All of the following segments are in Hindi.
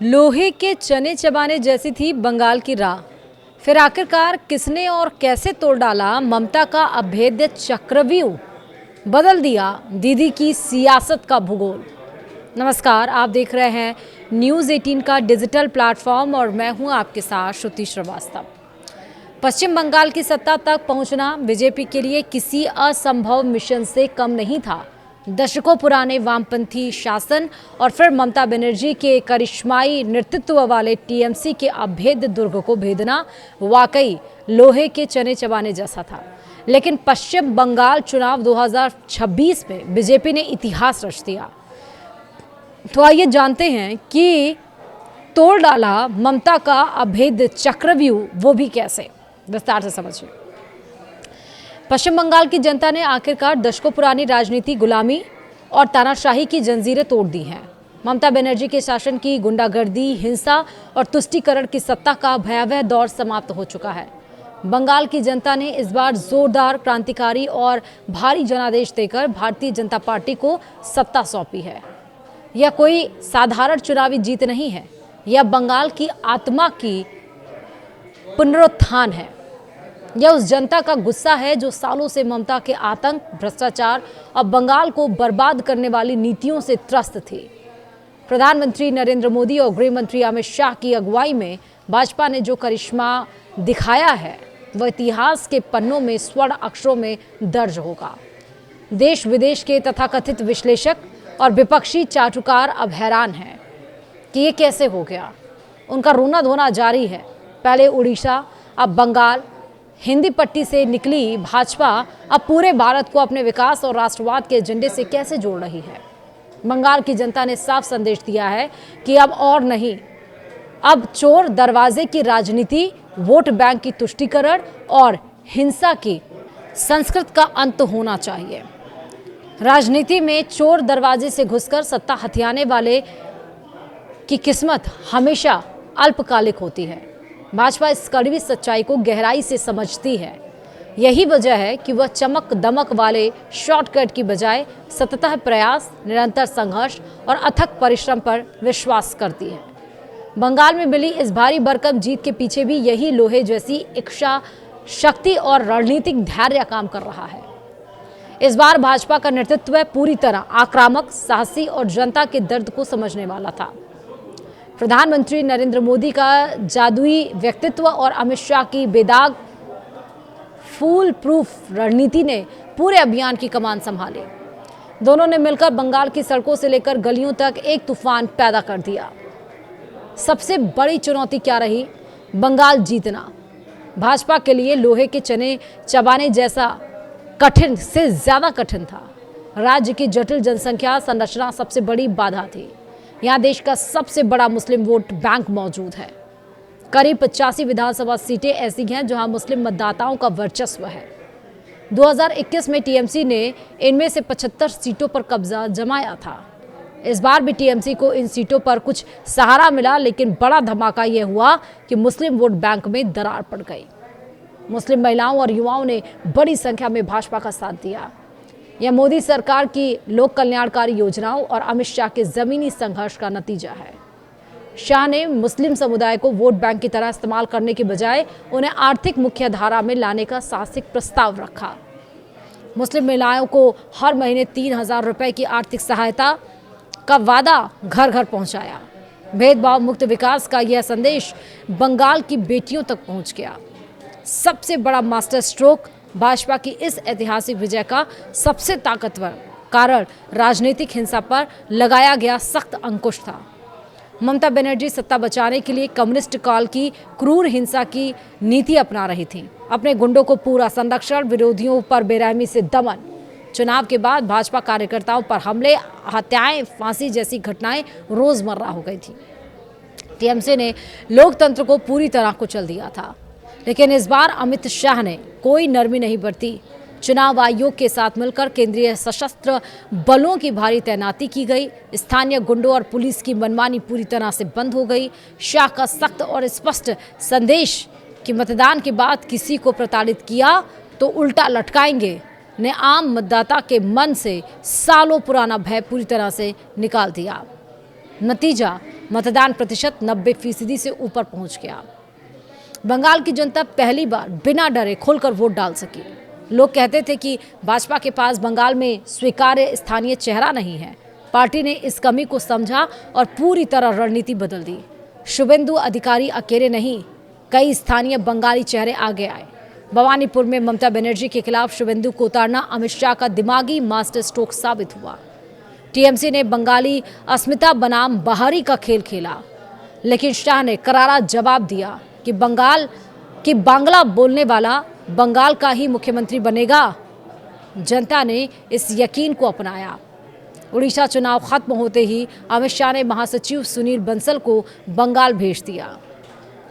लोहे के चने चबाने जैसी थी बंगाल की राह। फिर आखिरकार किसने और कैसे तोड़ डाला ममता का अभेद्य चक्रव्यूह, बदल दिया दीदी की सियासत का भूगोल। नमस्कार, आप देख रहे हैं न्यूज़ 18 का डिजिटल प्लेटफॉर्म और मैं हूं आपके साथ श्रुति श्रीवास्तव। पश्चिम बंगाल की सत्ता तक पहुंचना बीजेपी के लिए किसी असंभव मिशन से कम नहीं था। दशकों पुराने वामपंथी शासन और फिर ममता बनर्जी के करिश्माई नेतृत्व वाले टीएमसी के अभेद्य दुर्ग को भेदना वाकई लोहे के चने चबाने जैसा था। लेकिन पश्चिम बंगाल चुनाव 2026 में बीजेपी ने इतिहास रच दिया। तो आइए जानते हैं कि तोड़ डाला ममता का अभेद्य चक्रव्यूह, वो भी कैसे, विस्तार से समझिए। पश्चिम बंगाल की जनता ने आखिरकार दशकों पुरानी राजनीति, गुलामी और तानाशाही की जंजीरें तोड़ दी हैं। ममता बनर्जी के शासन की गुंडागर्दी, हिंसा और तुष्टीकरण की सत्ता का भयावह दौर समाप्त हो चुका है। बंगाल की जनता ने इस बार जोरदार, क्रांतिकारी और भारी जनादेश देकर भारतीय जनता पार्टी को सत्ता सौंपी है। यह कोई साधारण चुनावी जीत नहीं है, यह बंगाल की आत्मा की पुनरुत्थान है। यह उस जनता का गुस्सा है जो सालों से ममता के आतंक, भ्रष्टाचार और बंगाल को बर्बाद करने वाली नीतियों से त्रस्त थी। प्रधानमंत्री नरेंद्र मोदी और गृह मंत्री अमित शाह की अगुवाई में भाजपा ने जो करिश्मा दिखाया है वह इतिहास के पन्नों में स्वर्ण अक्षरों में दर्ज होगा। देश विदेश के तथाकथित विश्लेषक और विपक्षी चाटुकार अब हैरान हैं कि ये कैसे हो गया। उनका रोना धोना जारी है। पहले उड़ीसा, अब बंगाल। हिंदी पट्टी से निकली भाजपा अब पूरे भारत को अपने विकास और राष्ट्रवाद के एजेंडे से कैसे जोड़ रही है। बंगाल की जनता ने साफ संदेश दिया है कि अब और नहीं, अब चोर दरवाजे की राजनीति, वोट बैंक की तुष्टीकरण और हिंसा की संस्कृति का अंत होना चाहिए। राजनीति में चोर दरवाजे से घुसकर सत्ता हथियाने वाले की किस्मत हमेशा अल्पकालिक होती है। भाजपा इस कड़वी सच्चाई को गहराई से समझती है। यही वजह है कि वह चमक दमक वाले शॉर्टकट की बजाय सतत प्रयास, निरंतर संघर्ष और अथक परिश्रम पर विश्वास करती है। बंगाल में मिली इस भारी भरकम जीत के पीछे भी यही लोहे जैसी इच्छा शक्ति और रणनीतिक धैर्य काम कर रहा है। इस बार भाजपा का नेतृत्व पूरी तरह आक्रामक, साहसी और जनता के दर्द को समझने वाला था। प्रधानमंत्री नरेंद्र मोदी का जादुई व्यक्तित्व और अमित शाह की बेदाग फूल प्रूफ रणनीति ने पूरे अभियान की कमान संभाली। दोनों ने मिलकर बंगाल की सड़कों से लेकर गलियों तक एक तूफान पैदा कर दिया। सबसे बड़ी चुनौती क्या रही? बंगाल जीतना भाजपा के लिए लोहे के चने चबाने जैसा कठिन से ज्यादा कठिन था। राज्य की जटिल जनसंख्या संरचना सबसे बड़ी बाधा थी। यहाँ देश का सबसे बड़ा मुस्लिम वोट बैंक मौजूद है। करीब 85 विधानसभा सीटें ऐसी हैं जहां मुस्लिम मतदाताओं का वर्चस्व है। 2021 में टीएमसी ने इनमें से 75 सीटों पर कब्जा जमाया था। इस बार भी टीएमसी को इन सीटों पर कुछ सहारा मिला, लेकिन बड़ा धमाका यह हुआ कि मुस्लिम वोट बैंक में दरार पड़ गई। मुस्लिम महिलाओं और युवाओं ने बड़ी संख्या में भाजपा का साथ दिया। यह मोदी सरकार की लोक कल्याणकारी योजनाओं और अमित शाह के जमीनी संघर्ष का नतीजा है। शाह ने मुस्लिम समुदाय को वोट बैंक की तरह इस्तेमाल करने के बजाय उन्हें आर्थिक मुख्यधारा में लाने का साहसिक प्रस्ताव रखा। मुस्लिम महिलाओं को हर महीने 3,000 रुपए की आर्थिक सहायता का वादा घर घर पहुंचाया। भेदभाव मुक्त विकास का यह संदेश बंगाल की बेटियों तक पहुंच गया। सबसे बड़ा मास्टर स्ट्रोक भाजपा की इस ऐतिहासिक विजय का सबसे ताकतवर कारण राजनीतिक हिंसा पर लगाया गया सख्त अंकुश था। ममता बनर्जी सत्ता बचाने के लिए कम्युनिस्ट काल की क्रूर हिंसा की नीति अपना रही थी। अपने गुंडों को पूरा संरक्षण, विरोधियों पर बेरहमी से दमन। चुनाव के बाद भाजपा कार्यकर्ताओं पर हमले, हत्याएं, फांसी जैसी घटनाएं रोजमर्रा हो गई थी। टीएमसी ने लोकतंत्र को पूरी तरह कुचल दिया था। लेकिन इस बार अमित शाह ने कोई नरमी नहीं बरती। चुनाव आयोग के साथ मिलकर केंद्रीय सशस्त्र बलों की भारी तैनाती की गई। स्थानीय गुंडों और पुलिस की मनमानी पूरी तरह से बंद हो गई। शाह का सख्त और स्पष्ट संदेश कि मतदान के बाद किसी को प्रताड़ित किया तो उल्टा लटकाएंगे ने आम मतदाता के मन से सालों पुराना भय पूरी तरह से निकाल दिया। नतीजा मतदान प्रतिशत 90% से ऊपर पहुंच गया। बंगाल की जनता पहली बार बिना डरे खुलकर वोट डाल सकी। लोग कहते थे कि भाजपा के पास बंगाल में स्वीकार्य स्थानीय चेहरा नहीं है। पार्टी ने इस कमी को समझा और पूरी तरह रणनीति बदल दी। शुभेंदु अधिकारी अकेले नहीं, कई स्थानीय बंगाली चेहरे आगे आए। भवानीपुर में ममता बनर्जी के खिलाफ शुभेंदु को उतारना अमित शाह का दिमागी मास्टर स्ट्रोक साबित हुआ। टीएमसी ने बंगाली अस्मिता बनाम बाहरी का खेल खेला, लेकिन शाह ने करारा जवाब दिया कि बांग्ला बोलने वाला बंगाल का ही मुख्यमंत्री बनेगा। जनता ने इस यकीन को अपनाया। उड़ीसा चुनाव खत्म होते ही अमित शाह ने महासचिव सुनील बंसल को बंगाल भेज दिया।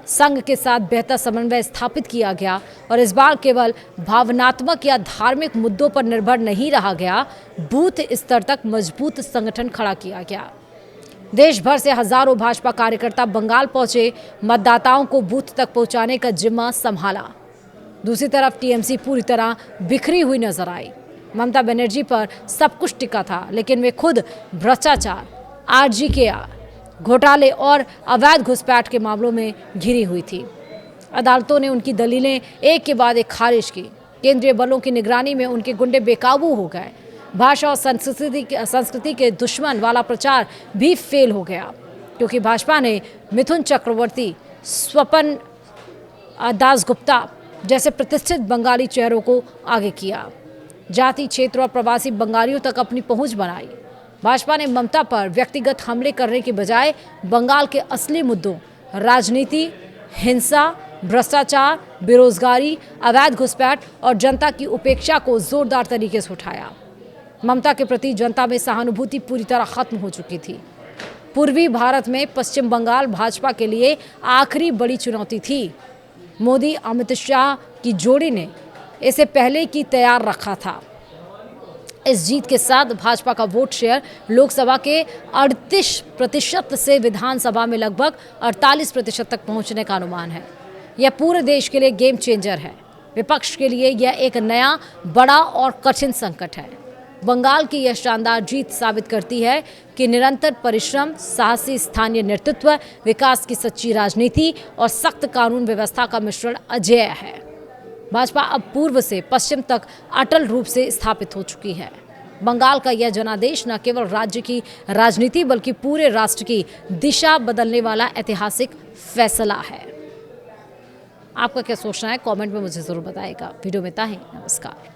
संघ के साथ बेहतर समन्वय स्थापित किया गया और इस बार केवल भावनात्मक या धार्मिक मुद्दों पर निर्भर नहीं रहा गया, बूथ स्तर तक मजबूत संगठन खड़ा किया गया। देश भर से हजारों भाजपा कार्यकर्ता बंगाल पहुंचे, मतदाताओं को बूथ तक पहुंचाने का जिम्मा संभाला। दूसरी तरफ टीएमसी पूरी तरह बिखरी हुई नजर आई। ममता बनर्जी पर सब कुछ टिका था, लेकिन वे खुद भ्रष्टाचार, आरजीकेआर घोटाले और अवैध घुसपैठ के मामलों में घिरी हुई थी। अदालतों ने उनकी दलीलें एक के बाद एक खारिज की। केंद्रीय बलों की निगरानी में उनके गुंडे बेकाबू हो गए। भाषा और संस्कृति के दुश्मन वाला प्रचार भी फेल हो गया, क्योंकि भाजपा ने मिथुन चक्रवर्ती, स्वपन दासगुप्ता जैसे प्रतिष्ठित बंगाली चेहरों को आगे किया। जाति, क्षेत्र और प्रवासी बंगालियों तक अपनी पहुंच बनाई। भाजपा ने ममता पर व्यक्तिगत हमले करने के बजाय बंगाल के असली मुद्दों राजनीति, हिंसा, भ्रष्टाचार, बेरोजगारी, अवैध घुसपैठ और जनता की उपेक्षा को जोरदार तरीके से उठाया। ममता के प्रति जनता में सहानुभूति पूरी तरह खत्म हो चुकी थी। पूर्वी भारत में पश्चिम बंगाल भाजपा के लिए आखिरी बड़ी चुनौती थी। मोदी अमित शाह की जोड़ी ने इसे पहले की तैयार रखा था। इस जीत के साथ भाजपा का वोट शेयर लोकसभा के 38% से विधानसभा में लगभग 48% तक पहुंचने का अनुमान है। यह पूरे देश के लिए गेम चेंजर है। विपक्ष के लिए यह एक नया, बड़ा और कठिन संकट है। बंगाल की यह शानदार जीत साबित करती है कि निरंतर परिश्रम, साहसी स्थानीय नेतृत्व, विकास की सच्ची राजनीति और सख्त कानून व्यवस्था का मिश्रण अजेय है। भाजपा अब पूर्व से पश्चिम तक अटल रूप से स्थापित हो चुकी है। बंगाल का यह जनादेश न केवल राज्य की राजनीति बल्कि पूरे राष्ट्र की दिशा बदलने वाला ऐतिहासिक फैसला है। आपका क्या सोचना है, कमेंट में मुझे जरूर बताइएगा। वीडियो में इतना ही। नमस्कार।